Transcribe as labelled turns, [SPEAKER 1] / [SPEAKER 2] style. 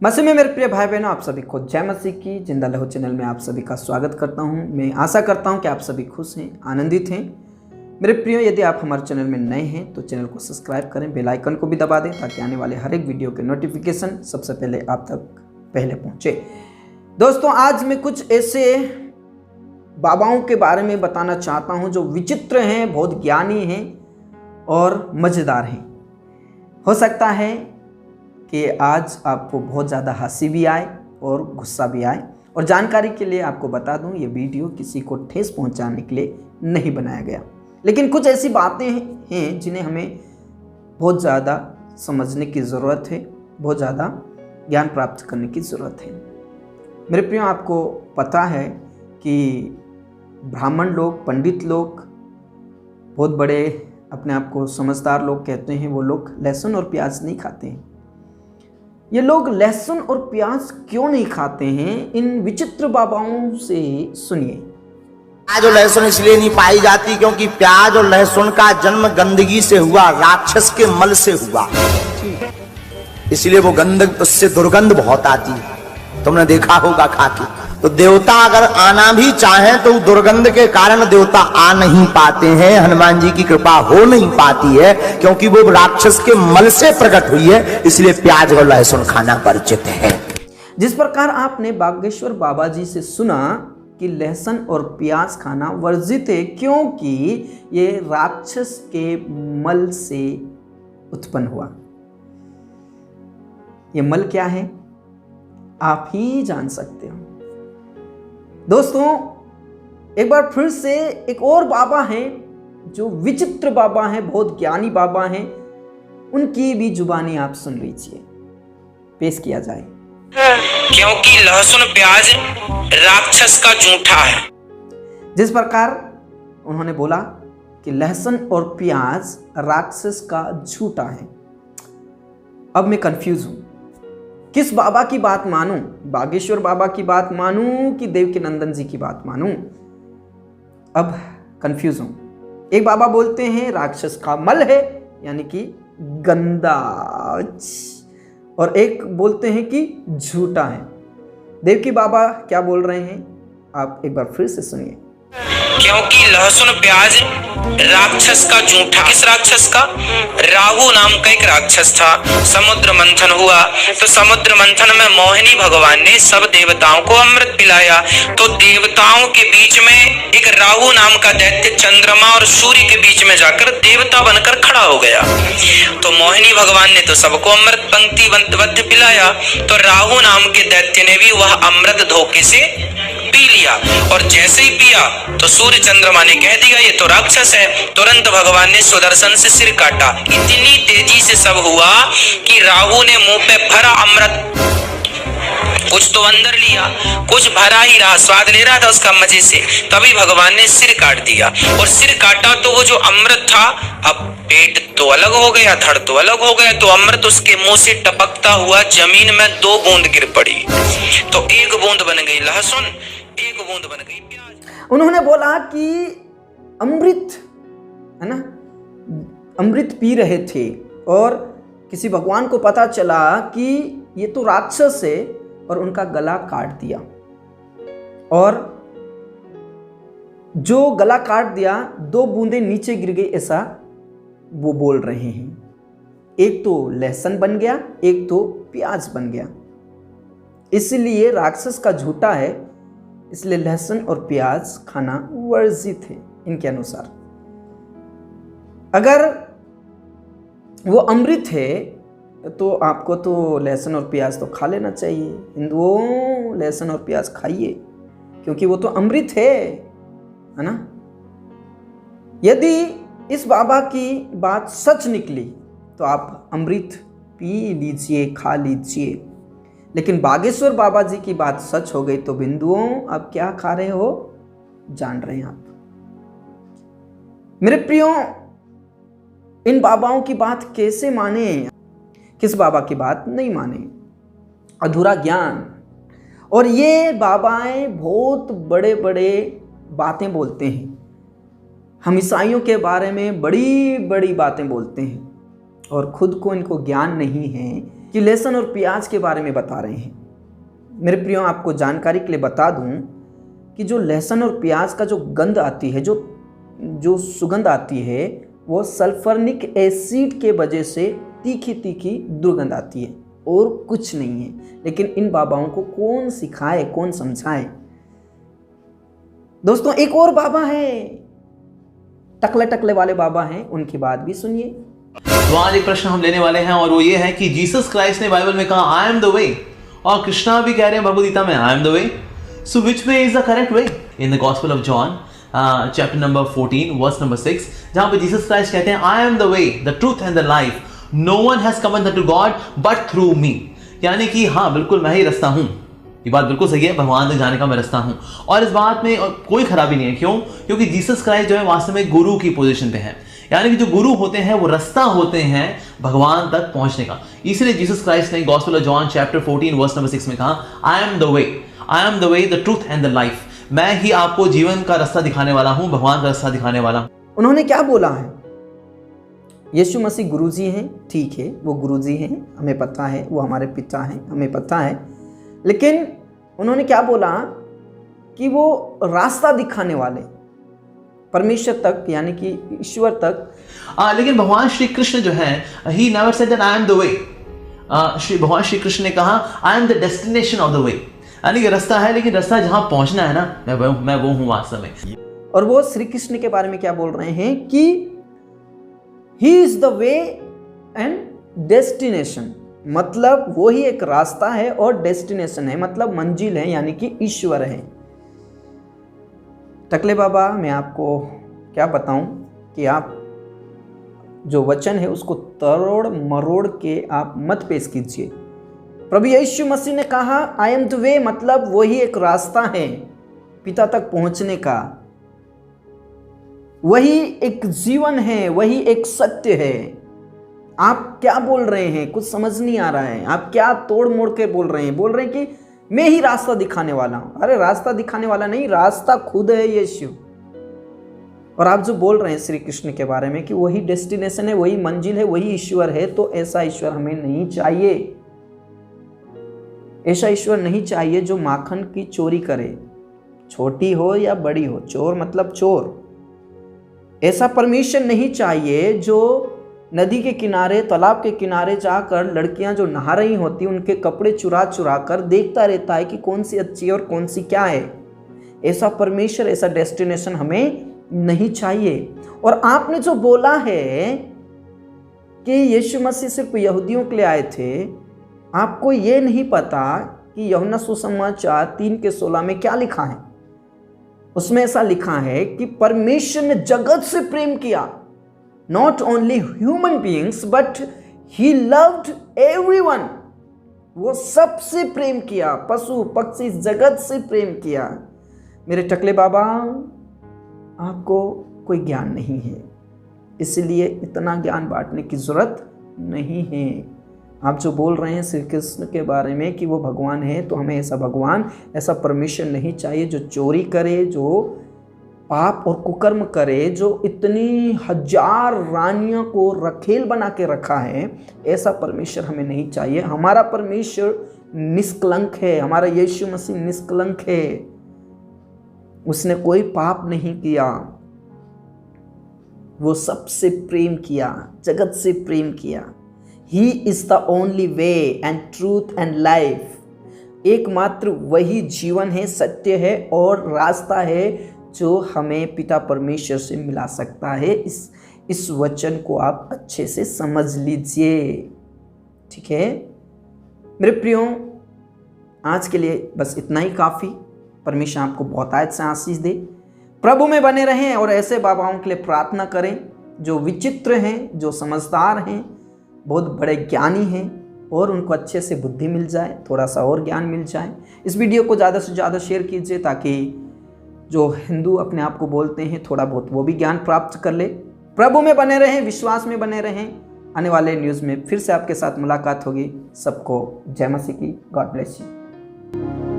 [SPEAKER 1] मसीह में मेरे प्रिय भाई बहनों, आप सभी को जय मसीह की। जिंदा लहू चैनल में आप सभी का स्वागत करता हूं। मैं आशा करता हूं कि आप सभी खुश हैं, आनंदित हैं। मेरे प्रियो, यदि आप हमारे चैनल में नए हैं तो चैनल को सब्सक्राइब करें, बेल आइकन को भी दबा दें ताकि आने वाले हर एक वीडियो के नोटिफिकेशन सबसे पहले आप तक पहले पहुंचे। दोस्तों, आज मैं कुछ ऐसे बाबाओं के बारे में बताना चाहता हूं जो विचित्र हैं, बहुत ज्ञानी हैं और मज़ेदार हैं। हो सकता है कि आज आपको बहुत ज़्यादा हंसी भी आए और गुस्सा भी आए। और जानकारी के लिए आपको बता दूं, ये वीडियो किसी को ठेस पहुंचाने के लिए नहीं बनाया गया, लेकिन कुछ ऐसी बातें हैं जिन्हें हमें बहुत ज़्यादा समझने की ज़रूरत है, बहुत ज़्यादा ज्ञान प्राप्त करने की ज़रूरत है। मेरे प्रियो, आपको पता है कि ब्राह्मण लोग, पंडित लोग, बहुत बड़े अपने आप को समझदार लोग कहते हैं, वो लोग लहसुन और प्याज नहीं खाते हैं। ये लोग लहसुन और प्याज क्यों नहीं खाते हैं, इन विचित्र बाबाओं से सुनिए।
[SPEAKER 2] प्याज और लहसुन इसलिए नहीं पाई जाती क्योंकि प्याज और लहसुन का जन्म गंदगी से हुआ, राक्षस के मल से हुआ, इसलिए वो गंदग, उससे दुर्गंध बहुत आती है। तुमने देखा होगा खा के। तो देवता अगर आना भी चाहे तो दुर्गंध के कारण देवता आ नहीं पाते हैं, हनुमान जी की कृपा हो नहीं पाती है क्योंकि वो राक्षस के मल से प्रकट हुई है, इसलिए प्याज और लहसुन खाना वर्जित है।
[SPEAKER 1] जिस प्रकार आपने बागेश्वर बाबा जी से सुना कि लहसुन और प्याज खाना वर्जित है क्योंकि ये राक्षस के मल से उत्पन्न हुआ। ये मल क्या है आप ही जान सकते हो। दोस्तों, एक बार फिर से एक और बाबा हैं जो विचित्र बाबा हैं, बहुत ज्ञानी बाबा हैं, उनकी भी जुबानी आप सुन लीजिए, पेश किया जाए।
[SPEAKER 3] क्योंकि लहसुन प्याज राक्षस का जूठा है।
[SPEAKER 1] जिस प्रकार उन्होंने बोला कि लहसुन और प्याज राक्षस का झूठा है, अब मैं कंफ्यूज हूं, किस बाबा की बात मानूं? बागेश्वर बाबा की बात मानूं कि देवकीनंदन जी की बात मानूं? अब कंफ्यूज हूं। एक बाबा बोलते हैं राक्षस का मल है, यानी कि गंदा, और एक बोलते हैं कि झूठा है। देवकी बाबा क्या बोल रहे हैं आप एक बार फिर से सुनिए।
[SPEAKER 3] क्योंकि लहसुन प्याज राक्षस का जूठा। किस राक्षस का? राहु नाम का एक राक्षस था। समुद्र मंथन हुआ तो समुद्र मंथन में मोहिनी भगवान ने सब देवताओं को अमृत पिलाया। तो देवताओं के बीच में एक राहु नाम का दैत्य चंद्रमा और सूर्य के बीच में जाकर देवता बनकर खड़ा हो गया। तो मोहिनी भगवान ने तो सबको अमृत पंक्तिबद्ध पिलाया, तो राहु नाम के दैत्य ने भी वह अमृत धोखे से पी लिया। और जैसे ही पिया तो सूर्य चंद्रमा ने कह दिया ये तो राक्षस है। तुरंत भगवान ने सुदर्शन से सिर काटा। इतनी तेजी से सब हुआ कि राहु ने मुंह पे भरा अमृत, कुछ तो अंदर लिया, कुछ भरा ही रहा, स्वाद ले रहा था उसका मजे से, तभी भगवान ने सिर काट दिया। और सिर काटा तो वो जो अमृत था, अब पेट तो अलग हो गया, धड़ तो अलग हो गया, तो अमृत उसके मुंह से टपकता हुआ जमीन में 2 बूंद गिर पड़ी। तो 1 बूंद बन गई लहसुन, 1 बूंद बन गई प्याज।
[SPEAKER 1] उन्होंने बोला कि अमृत है ना, अमृत पी रहे थे और किसी भगवान को पता चला कि ये तो राक्षस है और उनका गला काट दिया। और जो गला काट दिया, 2 बूंदें नीचे गिर गई, ऐसा वो बोल रहे हैं। एक तो लहसुन बन गया, एक तो प्याज बन गया। इसलिए राक्षस का झूठा है, इसलिए लहसुन और प्याज खाना वर्जित है इनके अनुसार। अगर वो अमृत है तो आपको तो लहसुन और प्याज तो खा लेना चाहिए। हिंदुओं, लहसुन और प्याज खाइए क्योंकि वो तो अमृत है ना। यदि इस बाबा की बात सच निकली तो आप अमृत पी लीजिए, खा लीजिए। लेकिन बागेश्वर बाबा जी की बात सच हो गई तो बिंदुओं, आप क्या खा रहे हो जान रहे हैं आप। मेरे प्रियो, इन बाबाओं की बात कैसे माने, किस बाबा की बात नहीं माने? अधूरा ज्ञान। और ये बाबाएं बहुत बड़े बड़े बातें बोलते हैं, हम ईसाइयों के बारे में बड़ी बड़ी बातें बोलते हैं और खुद को इनको ज्ञान नहीं है कि लहसुन और प्याज के बारे में बता रहे हैं। मेरे प्रियो, आपको जानकारी के लिए बता दूं कि जो लहसुन और प्याज का जो गंध आती है, जो सुगंध आती है, वो सल्फरनिक एसिड के वजह से तीखी तीखी दुर्गंध आती है और कुछ नहीं है। लेकिन इन बाबाओं को कौन सिखाए, कौन समझाए। दोस्तों, एक और बाबा है, टकले टकले वाले बाबा हैं, उनकी बात भी सुनिए।
[SPEAKER 4] तो आज एक प्रश्न हम लेने वाले हैं और वो ये है कि जीसस क्राइस्ट ने बाइबल में कहा आई एम द वे, और कृष्णा भी कह रहे हैं भगवद गीता में I am the way. So which way is the correct way? In the gospel of John chapter number 14 verse number 6, जहां पे जीसस क्राइस्ट कहते हैं I am the way, the truth and the life, no one has come to God but through me. यानी कि हाँ, बिल्कुल मैं ही रास्ता हूं। ये बात बिल्कुल सही है, भगवान तक जाने का मैं रास्ता हूं, और इस बात में कोई खराबी नहीं है। क्यों? क्योंकि जीसस क्राइस्ट जो है वास्तव में गुरु की पोजीशन पे है। यानी कि जो गुरु होते हैं वो रास्ता होते हैं भगवान तक पहुंचने का। इसलिए जीसस क्राइस्ट ने gospel of John chapter 14 verse number 6 में कहा I am the way, I am the way, the truth and the life. मैं ही आपको जीवन का रास्ता दिखाने वाला हूं, भगवान का रास्ता दिखाने वाला हूं।
[SPEAKER 1] उन्होंने क्या बोला है? यीशु मसीह गुरुजी हैं, ठीक है, वो गुरुजी हैं, हमें पता है, वो हमारे पिता हैं, हमें पता है। लेकिन उन्होंने क्या बोला कि वो रास्ता दिखाने वाले परमेश्वर तक, यानी कि ईश्वर तक।
[SPEAKER 4] लेकिन भगवान श्री कृष्ण जो है, he never said that I am the वे। भगवान श्री कृष्ण ने कहा I am the destination of the way, यानी कि रास्ता है, लेकिन रास्ता जहां पहुंचना है ना, मैं वो हूं वास्तव में।
[SPEAKER 1] और वो श्री कृष्ण के बारे में क्या बोल रहे हैं कि he is the way and destination, मतलब वो ही एक रास्ता है और डेस्टिनेशन है, मतलब मंजिल है, यानी कि ईश्वर है। टकले बाबा, मैं आपको क्या बताऊं कि आप जो वचन है उसको तरोड़ मरोड़ के आप मत पेश कीजिए। प्रभु यीशु मसीह ने कहा आई एम द वे, मतलब वही एक रास्ता है पिता तक पहुंचने का, वही एक जीवन है, वही एक सत्य है। आप क्या बोल रहे हैं? कुछ समझ नहीं आ रहा है। आप क्या तोड़ मोड़ के बोल रहे हैं? बोल रहे हैं कि मैं ही रास्ता दिखाने वाला हूं। अरे रास्ता दिखाने वाला नहीं, रास्ता खुद है यीशु। और आप जो बोल रहे हैं श्री कृष्ण के बारे में कि वही डेस्टिनेशन है, वही मंजिल है, वही ईश्वर है, तो ऐसा ईश्वर हमें नहीं चाहिए। ऐसा ईश्वर नहीं चाहिए जो माखन की चोरी करे, छोटी हो या बड़ी हो। चोर मतलब चोर। ऐसा परमेश्वर नहीं चाहिए जो नदी के किनारे, तालाब के किनारे जाकर लड़कियां जो नहा रही होती उनके कपड़े चुरा चुरा कर देखता रहता है कि कौन सी अच्छी है और कौन सी क्या है। ऐसा परमेश्वर, ऐसा डेस्टिनेशन हमें नहीं चाहिए। और आपने जो बोला है कि यीशु मसीह सिर्फ यहूदियों के लिए आए थे, आपको ये नहीं पता कि यूहन्ना सुसमाचार 3:16 में क्या लिखा है? उसमें ऐसा लिखा है कि परमेश्वर ने जगत से प्रेम किया, not only human beings but he loved everyone. वो सबसे प्रेम किया, पशु पक्षी जगत से प्रेम किया। मेरे टकले बाबा, आपको कोई ज्ञान नहीं है, इसलिए इतना ज्ञान बांटने की जरूरत नहीं है। आप जो बोल रहे हैं श्री कृष्ण के बारे में कि वो भगवान है, तो हमें ऐसा भगवान, ऐसा परमेश्वर नहीं चाहिए जो चोरी करे, जो पाप और कुकर्म करे, जो इतनी हजार रानियों को रखेल बना के रखा है। ऐसा परमेश्वर हमें नहीं चाहिए। हमारा परमेश्वर निष्कलंक है, हमारा यीशु मसीह निष्कलंक है। उसने कोई पाप नहीं किया, वो सबसे प्रेम किया, जगत से प्रेम किया। He is the only way and truth and life. एकमात्र वही जीवन है, सत्य है और रास्ता है जो हमें पिता परमेश्वर से मिला सकता है। इस वचन को आप अच्छे से समझ लीजिए, ठीक है मेरे प्रियो। आज के लिए बस इतना ही काफ़ी। परमेश्वर आपको बहुत आयत से आशीष दे। प्रभु में बने रहें और ऐसे बाबाओं के लिए प्रार्थना करें जो विचित्र हैं, जो समझदार हैं, बहुत बड़े ज्ञानी हैं, और उनको अच्छे से बुद्धि मिल जाए, थोड़ा सा और ज्ञान मिल जाए। इस वीडियो को ज़्यादा से ज़्यादा शेयर कीजिए ताकि जो हिंदू अपने आप को बोलते हैं थोड़ा बहुत वो भी ज्ञान प्राप्त कर ले। प्रभु में बने रहें, विश्वास में बने रहें। आने वाले न्यूज़ में फिर से आपके साथ मुलाकात होगी। सबको जय मसीह की। God bless you.